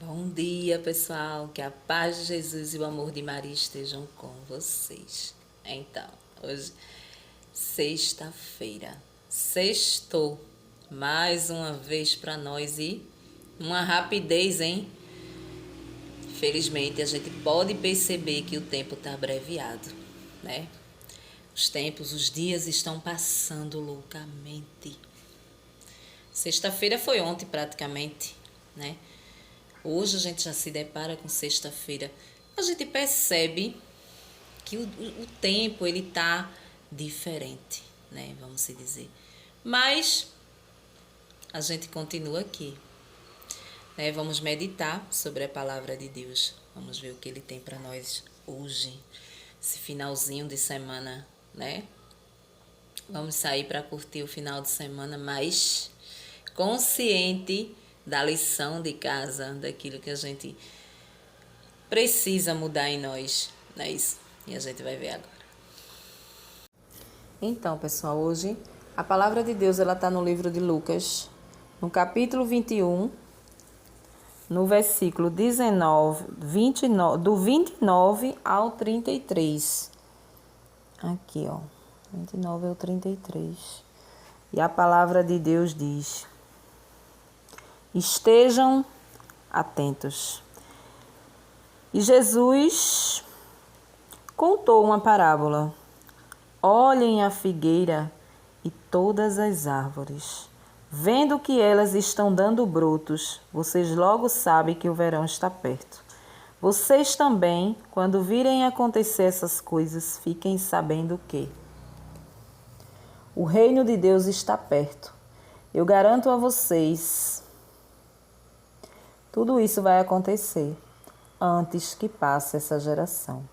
Bom dia, pessoal. Que a paz de Jesus e o amor de Maria estejam com vocês. Então, hoje, sexta-feira, sextou mais uma vez para nós e uma rapidez, hein? Felizmente, a gente pode perceber que o tempo está abreviado, né? Os tempos, os dias estão passando loucamente. Sexta-feira foi ontem praticamente, né? Hoje a gente já se depara com sexta-feira. A gente percebe que o tempo ele tá diferente, né? Vamos se dizer. Mas a gente continua aqui, né? Vamos meditar sobre a palavra de Deus. Vamos ver o que ele tem para nós hoje, esse finalzinho de semana, né? Vamos sair para curtir o final de semana, mas consciente da lição de casa, daquilo que a gente precisa mudar em nós, não é isso? E a gente vai ver agora. Então, pessoal, hoje a palavra de Deus ela está no livro de Lucas, no capítulo 21, no versículo 19, 29, do 29 ao 33. Aqui, ó, 29 ao 33. E a palavra de Deus diz: estejam atentos. E Jesus contou uma parábola. Olhem a figueira e todas as árvores. Vendo que elas estão dando brotos, vocês logo sabem que o verão está perto. Vocês também, quando virem acontecer essas coisas, fiquem sabendo que o reino de Deus está perto. Eu garanto a vocês, tudo isso vai acontecer antes que passe essa geração.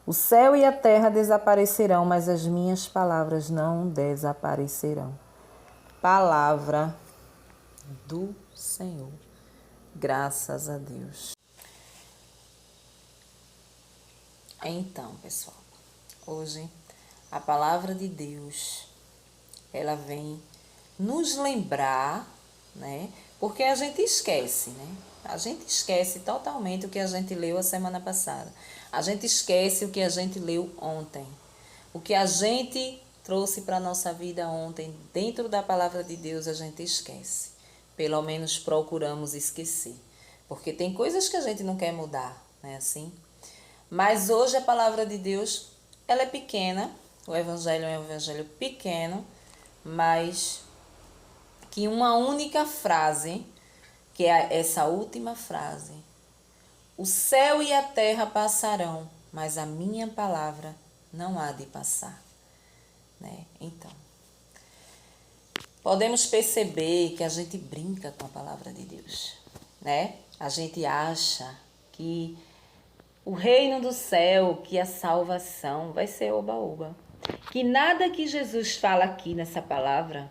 O céu e a terra desaparecerão, mas as minhas palavras não desaparecerão. Palavra do Senhor. Graças a Deus. Então, pessoal, hoje a palavra de Deus, ela vem nos lembrar, né? Porque a gente esquece, né? A gente esquece totalmente o que a gente leu a semana passada. A gente esquece o que a gente leu ontem. O que a gente trouxe para a nossa vida ontem, dentro da palavra de Deus, a gente esquece. Pelo menos procuramos esquecer. Porque tem coisas que a gente não quer mudar, não é assim? Mas hoje a palavra de Deus, ela é pequena. O evangelho é um evangelho pequeno, mas que uma única frase, que é essa última frase: o céu e a terra passarão, mas a minha palavra não há de passar, né? Então, podemos perceber que a gente brinca com a palavra de Deus, né? A gente acha que o reino do céu, que a salvação vai ser oba-oba. Que nada que Jesus fala aqui nessa palavra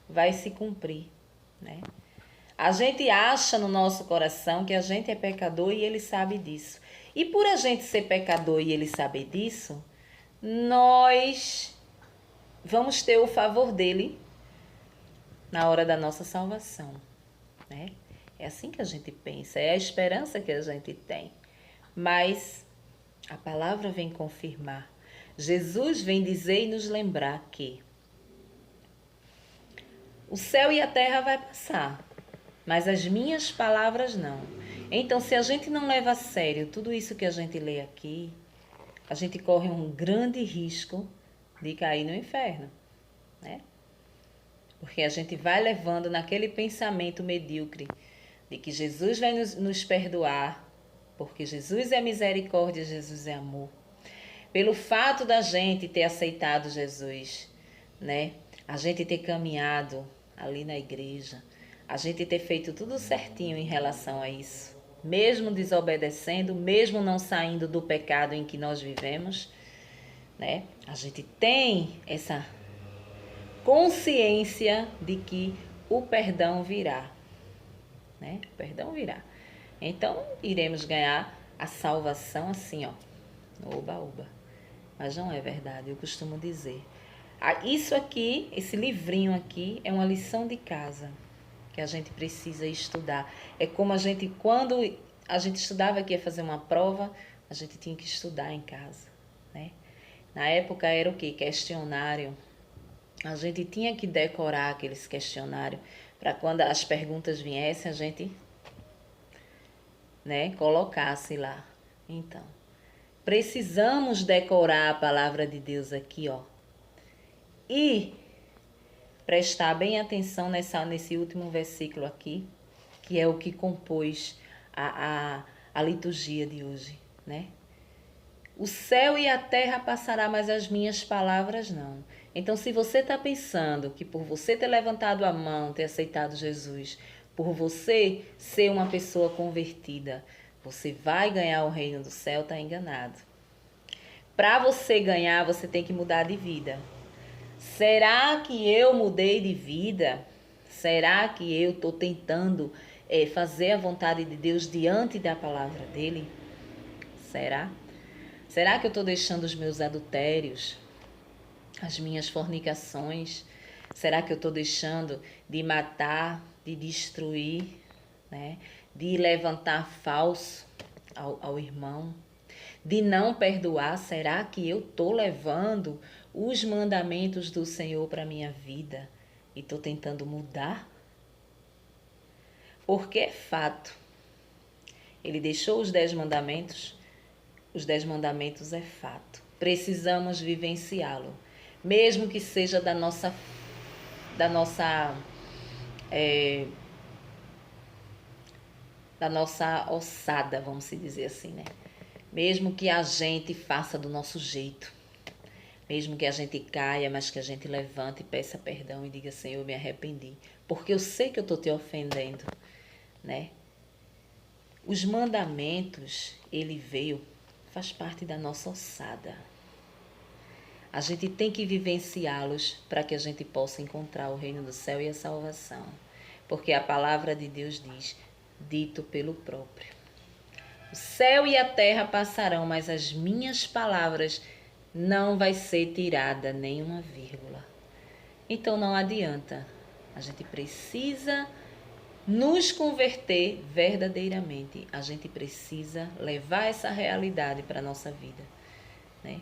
vai se cumprir, né? A gente acha no nosso coração que a gente é pecador e ele sabe disso. E por a gente ser pecador e ele saber disso, nós vamos ter o favor dele na hora da nossa salvação, né? É assim que a gente pensa, é a esperança que a gente tem. Mas a palavra vem confirmar. Jesus vem dizer e nos lembrar que o céu e a terra vai passar, mas as minhas palavras não. Então, se a gente não leva a sério tudo isso que a gente lê aqui, a gente corre um grande risco de cair no inferno, né? Porque a gente vai levando naquele pensamento medíocre de que Jesus vai nos perdoar, porque Jesus é misericórdia, Jesus é amor. Pelo fato da gente ter aceitado Jesus, né? A gente ter caminhado ali na igreja, a gente ter feito tudo certinho em relação a isso, mesmo desobedecendo, mesmo não saindo do pecado em que nós vivemos, né? A gente tem essa consciência de que o perdão virá, né? O perdão virá. Então, iremos ganhar a salvação assim, ó, oba, oba. Mas não é verdade, eu costumo dizer. Isso aqui, esse livrinho aqui, é uma lição de casa. que a gente precisa estudar. É como a gente, quando a gente estudava que ia fazer uma prova, a gente tinha que estudar em casa, né? Na época era o quê? Questionário. A gente tinha que decorar aqueles questionários para quando as perguntas viessem, a gente, né, colocasse lá. Então, precisamos decorar a palavra de Deus aqui, ó. E prestar bem atenção nesse último versículo aqui, que é o que compôs a liturgia de hoje, né? O céu e a terra passará, mas as minhas palavras não. Então, se você está pensando que por você ter levantado a mão, ter aceitado Jesus, por você ser uma pessoa convertida, você vai ganhar o reino do céu, está enganado. Para você ganhar, você tem que mudar de vida. Será que eu mudei de vida? Será que eu estou tentando fazer a vontade de Deus diante da palavra dele? Será? Será que eu estou deixando os meus adultérios, as minhas fornicações? Será que eu estou deixando de matar, de destruir, né? De levantar falso ao irmão? De não perdoar? Será que eu estou levando os mandamentos do Senhor para a minha vida e estou tentando mudar? Porque é fato. Ele deixou os 10 mandamentos. Os 10 mandamentos é fato. Precisamos vivenciá-lo. Mesmo que seja da nossa ossada, vamos dizer assim, né? Mesmo que a gente faça do nosso jeito. Mesmo que a gente caia, mas que a gente levante e peça perdão e diga, Senhor, eu me arrependi. Porque eu sei que eu estou te ofendendo, né? Os mandamentos, ele veio, faz parte da nossa ossada. A gente tem que vivenciá-los para que a gente possa encontrar o reino do céu e a salvação. Porque a palavra de Deus diz, dito pelo próprio. O céu e a terra passarão, mas as minhas palavras não vai ser tirada nenhuma vírgula. Então não adianta. A gente precisa nos converter verdadeiramente. A gente precisa levar essa realidade para a nossa vida, né?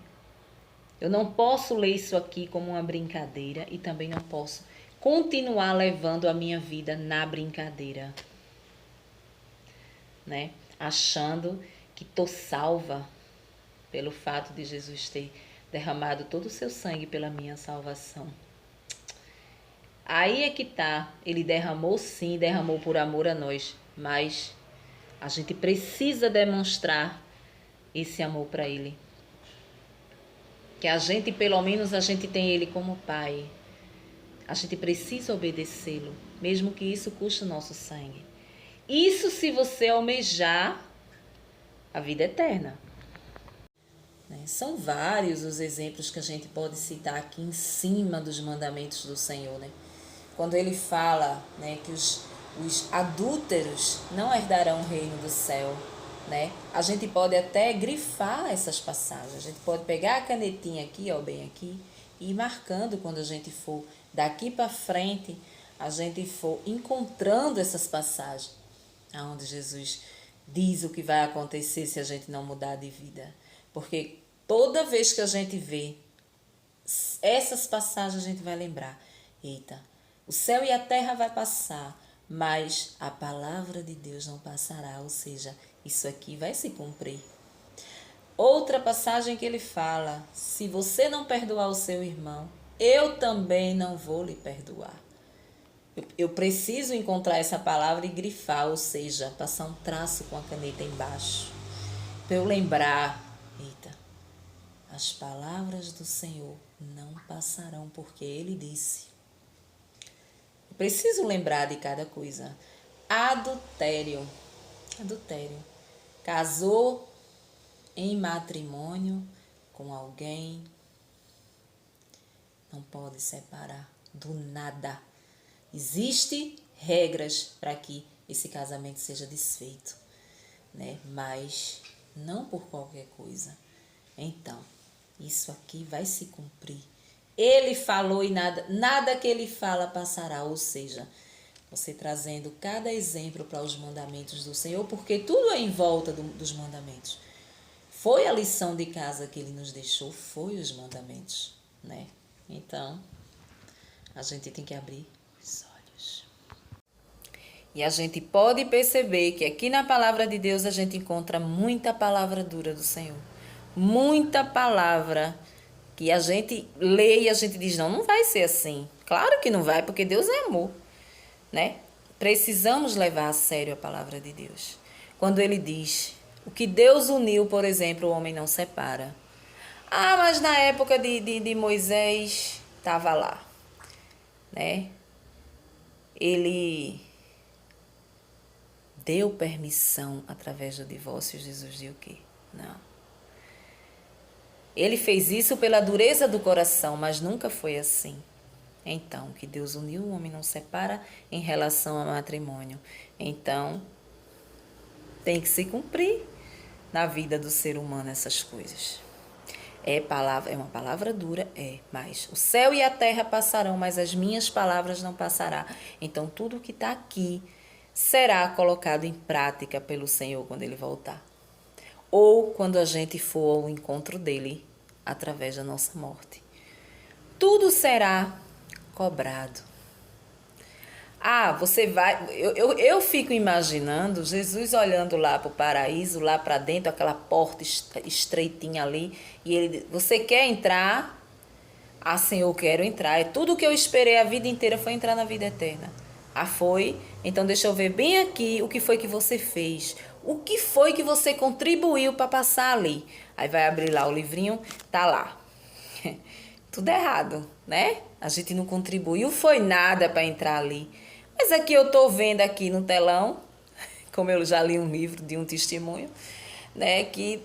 Eu não posso ler isso aqui como uma brincadeira e também não posso continuar levando a minha vida na brincadeira, né? Achando que estou salva pelo fato de Jesus ter derramado todo o seu sangue pela minha salvação. Aí é que tá, ele derramou sim, derramou por amor a nós, mas a gente precisa demonstrar esse amor para ele. Que a gente, pelo menos, a gente tem ele como pai. A gente precisa obedecê-lo, mesmo que isso custe o nosso sangue. Isso se você almejar a vida eterna. São vários os exemplos que a gente pode citar aqui em cima dos mandamentos do Senhor, né? Quando ele fala, né, que os adúlteros não herdarão o reino do céu, né? A gente pode até grifar essas passagens. A gente pode pegar a canetinha aqui, ó, bem aqui, e ir marcando quando a gente for daqui para frente, a gente for encontrando essas passagens, aonde Jesus diz o que vai acontecer se a gente não mudar de vida. Porque toda vez que a gente vê essas passagens, a gente vai lembrar, eita, o céu e a terra vai passar, mas a palavra de Deus não passará, ou seja, isso aqui vai se cumprir. Outra passagem que ele fala, se você não perdoar o seu irmão, eu também não vou lhe perdoar. Eu preciso encontrar essa palavra e grifar, ou seja, passar um traço com a caneta embaixo, para eu lembrar, eita, as palavras do Senhor não passarão, porque ele disse. Preciso lembrar de cada coisa. Adultério. Casou em matrimônio com alguém, não pode separar do nada. Existem regras para que esse casamento seja desfeito, né? Mas não por qualquer coisa. Então, isso aqui vai se cumprir. Ele falou e nada que ele fala passará, ou seja, Você trazendo cada exemplo para os mandamentos do Senhor, porque tudo é em volta dos mandamentos. Foi a lição de casa que ele nos deixou, foi os mandamentos, né? Então, a gente tem que abrir os olhos. E a gente pode perceber que aqui na palavra de Deus a gente encontra muita palavra dura do Senhor. Muita palavra que a gente lê e a gente diz, não vai ser assim. Claro que não vai, porque Deus é amor, né? Precisamos levar a sério a palavra de Deus. Quando ele diz, o que Deus uniu, por exemplo, o homem não separa. Ah, mas na época de Moisés estava lá, né? Ele deu permissão através do divórcio. Jesus disse o quê? Não. Ele fez isso pela dureza do coração, mas nunca foi assim. Então, que Deus uniu, o homem não separa em relação ao matrimônio. Então, tem que se cumprir na vida do ser humano essas coisas. É uma palavra dura, mas o céu e a terra passarão, mas as minhas palavras não passarão. Então, tudo que está aqui será colocado em prática pelo Senhor quando Ele voltar. Ou quando a gente for ao encontro dEle através da nossa morte. Tudo será cobrado. Ah, você vai... Eu fico imaginando Jesus olhando lá para o paraíso, lá para dentro, aquela porta estreitinha ali, e ele, você quer entrar? Ah, Senhor, eu quero entrar. É tudo que eu esperei a vida inteira foi entrar na vida eterna. Ah, foi? Então deixa eu ver bem aqui o que foi que você fez. O que foi que você contribuiu para passar ali? Aí vai abrir lá o livrinho, tá lá. Tudo errado, né? A gente não contribuiu, foi nada para entrar ali. Mas aqui eu tô vendo aqui no telão, como eu já li um livro de um testemunho, né? Que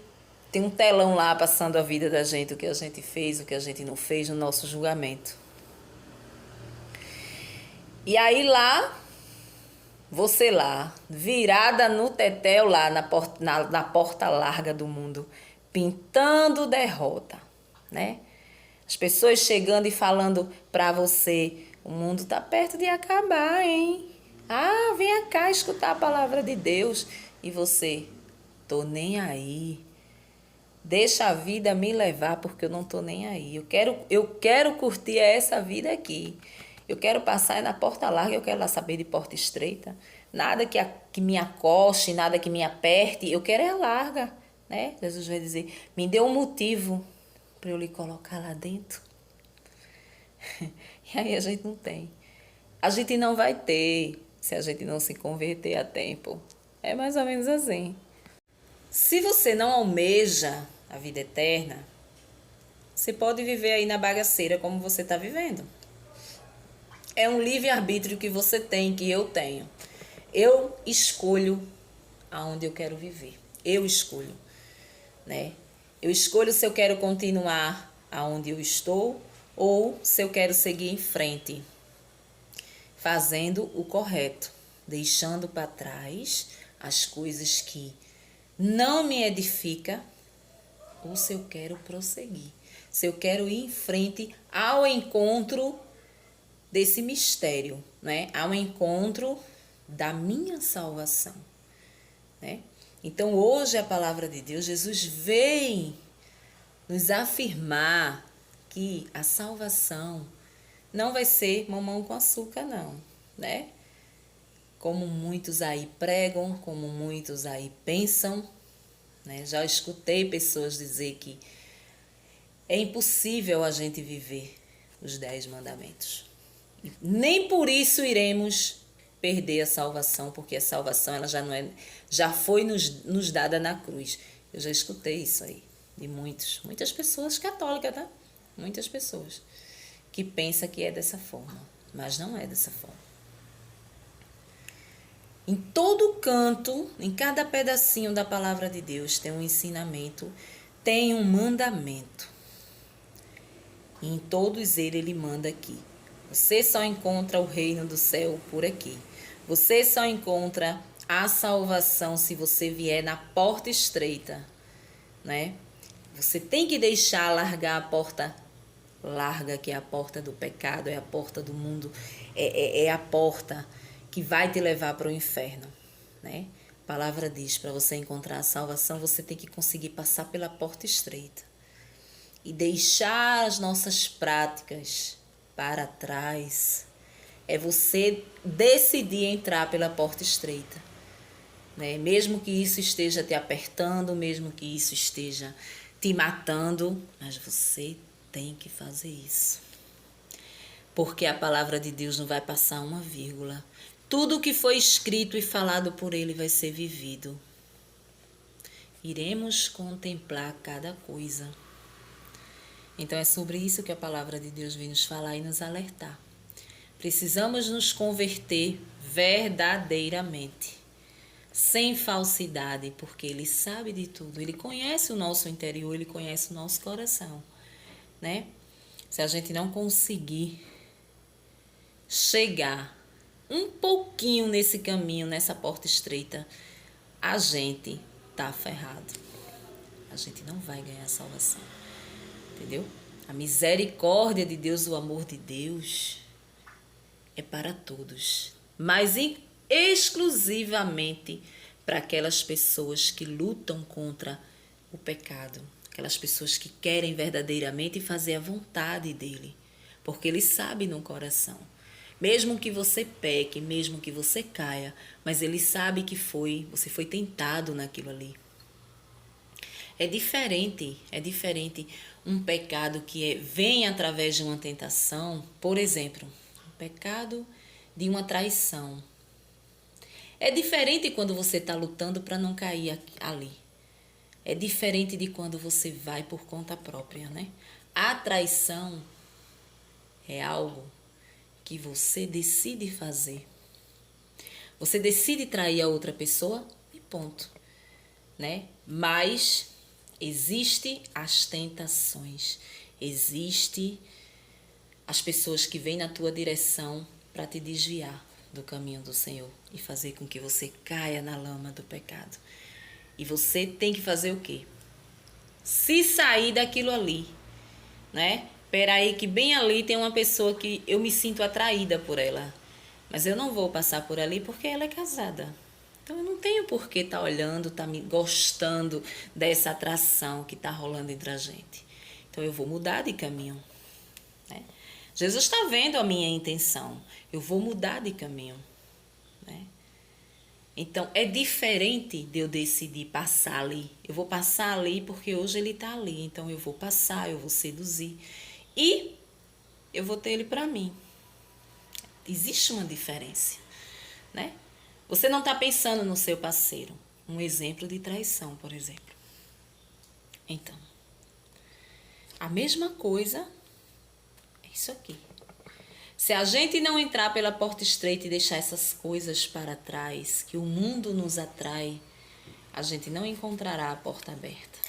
tem um telão lá passando a vida da gente, o que a gente fez, o que a gente não fez no nosso julgamento. E aí lá, você lá, virada no tetel lá, na porta larga do mundo, pintando derrota, né? As pessoas chegando e falando pra você, o mundo tá perto de acabar, hein? Ah, vem cá escutar a palavra de Deus. E você, tô nem aí. Deixa a vida me levar porque eu não tô nem aí. Eu quero curtir essa vida aqui. Eu quero passar na porta larga, eu quero lá saber de porta estreita. Nada que me acoste, nada que me aperte. Eu quero é a larga, né? Jesus vai dizer, me dê um motivo para eu lhe colocar lá dentro. E aí a gente não tem. A gente não vai ter se a gente não se converter a tempo. É mais ou menos assim. Se você não almeja a vida eterna, você pode viver aí na bagaceira como você está vivendo. É um livre-arbítrio que você tem, que eu tenho. Eu escolho aonde eu quero viver. Eu escolho, né? Eu escolho se eu quero continuar aonde eu estou ou se eu quero seguir em frente, fazendo o correto, deixando para trás as coisas que não me edificam, ou se eu quero prosseguir, se eu quero ir em frente ao encontro desse mistério, né? Ao encontro da minha salvação, né? Então hoje a palavra de Deus, Jesus vem nos afirmar que a salvação não vai ser mamão com açúcar não, né? Como muitos aí pregam, como muitos aí pensam, né? Já escutei pessoas dizer que é impossível a gente viver os 10 mandamentos. Nem por isso iremos perder a salvação, porque a salvação ela já foi nos dada na cruz. Eu já escutei isso aí de muitas pessoas católicas, tá? Muitas pessoas que pensam que é dessa forma, mas não é dessa forma. Em todo canto, em cada pedacinho da palavra de Deus tem um ensinamento, tem um mandamento. E em todos eles ele manda aqui. Você só encontra o reino do céu por aqui. Você só encontra a salvação se você vier na porta estreita, né? Você tem que largar a porta larga, que é a porta do pecado, é a porta do mundo, é a porta que vai te levar para o inferno, né? A palavra diz, para você encontrar a salvação, você tem que conseguir passar pela porta estreita e deixar as nossas práticas para trás. É você decidir entrar pela porta estreita, né? Mesmo que isso esteja te apertando, mesmo que isso esteja te matando, mas você tem que fazer isso. Porque a palavra de Deus não vai passar uma vírgula. Tudo o que foi escrito e falado por Ele vai ser vivido. Iremos contemplar cada coisa. Então é sobre isso que a palavra de Deus vem nos falar e nos alertar. Precisamos nos converter verdadeiramente, sem falsidade, porque Ele sabe de tudo. Ele conhece o nosso interior, Ele conhece o nosso coração, né? Se a gente não conseguir chegar um pouquinho nesse caminho, nessa porta estreita, a gente tá ferrado. A gente não vai ganhar salvação. Entendeu? A misericórdia de Deus, o amor de Deus é para todos, mas exclusivamente para aquelas pessoas que lutam contra o pecado, aquelas pessoas que querem verdadeiramente fazer a vontade dele, porque ele sabe no coração. Mesmo que você peque, mesmo que você caia, mas ele sabe que você foi tentado naquilo ali. É diferente um pecado que vem através de uma tentação, por exemplo, o pecado de uma traição. É diferente quando você está lutando para não cair ali. É diferente de quando você vai por conta própria, né? A traição é algo que você decide fazer. Você decide trair a outra pessoa e ponto, né? Mas existe as tentações, existe as pessoas que vêm na tua direção para te desviar do caminho do Senhor e fazer com que você caia na lama do pecado. E você tem que fazer o quê? Se sair daquilo ali, né? Peraí que bem ali tem uma pessoa que eu me sinto atraída por ela, mas eu não vou passar por ali porque ela é casada. Então eu não tenho por que estar olhando, estar me gostando dessa atração que está rolando entre a gente. Então eu vou mudar de caminho, né? Jesus está vendo a minha intenção. Eu vou mudar de caminho, né? Então é diferente de eu decidir passar ali. Eu vou passar ali porque hoje ele está ali. Então eu vou passar, eu vou seduzir. E eu vou ter ele para mim. Existe uma diferença, né? Você não está pensando no seu parceiro. Um exemplo de traição, por exemplo. Então, a mesma coisa é isso aqui. Se a gente não entrar pela porta estreita e deixar essas coisas para trás, que o mundo nos atrai, a gente não encontrará a porta aberta.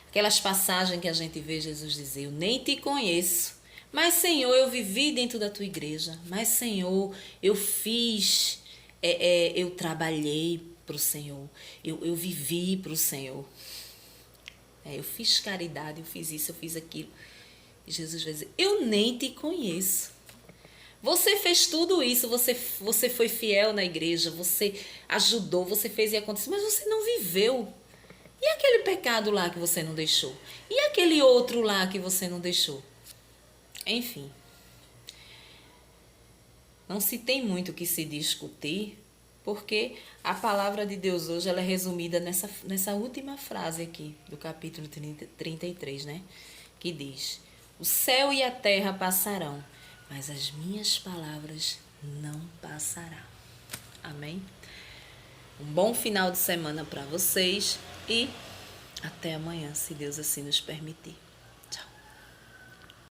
Aquelas passagens que a gente vê Jesus dizer, eu nem te conheço, mas Senhor, eu vivi dentro da tua igreja, mas Senhor, eu fiz, eu trabalhei para o Senhor, eu vivi para o Senhor. Eu fiz caridade, eu fiz isso, eu fiz aquilo. E Jesus vai dizer, eu nem te conheço. Você fez tudo isso, você foi fiel na igreja, você ajudou, você fez e aconteceu, mas você não viveu. E aquele pecado lá que você não deixou? E aquele outro lá que você não deixou? Enfim. Não se tem muito o que se discutir, porque a palavra de Deus hoje ela é resumida nessa última frase aqui, do capítulo 33, né? Que diz, o céu e a terra passarão, mas as minhas palavras não passarão. Amém? Um bom final de semana para vocês e até amanhã, se Deus assim nos permitir.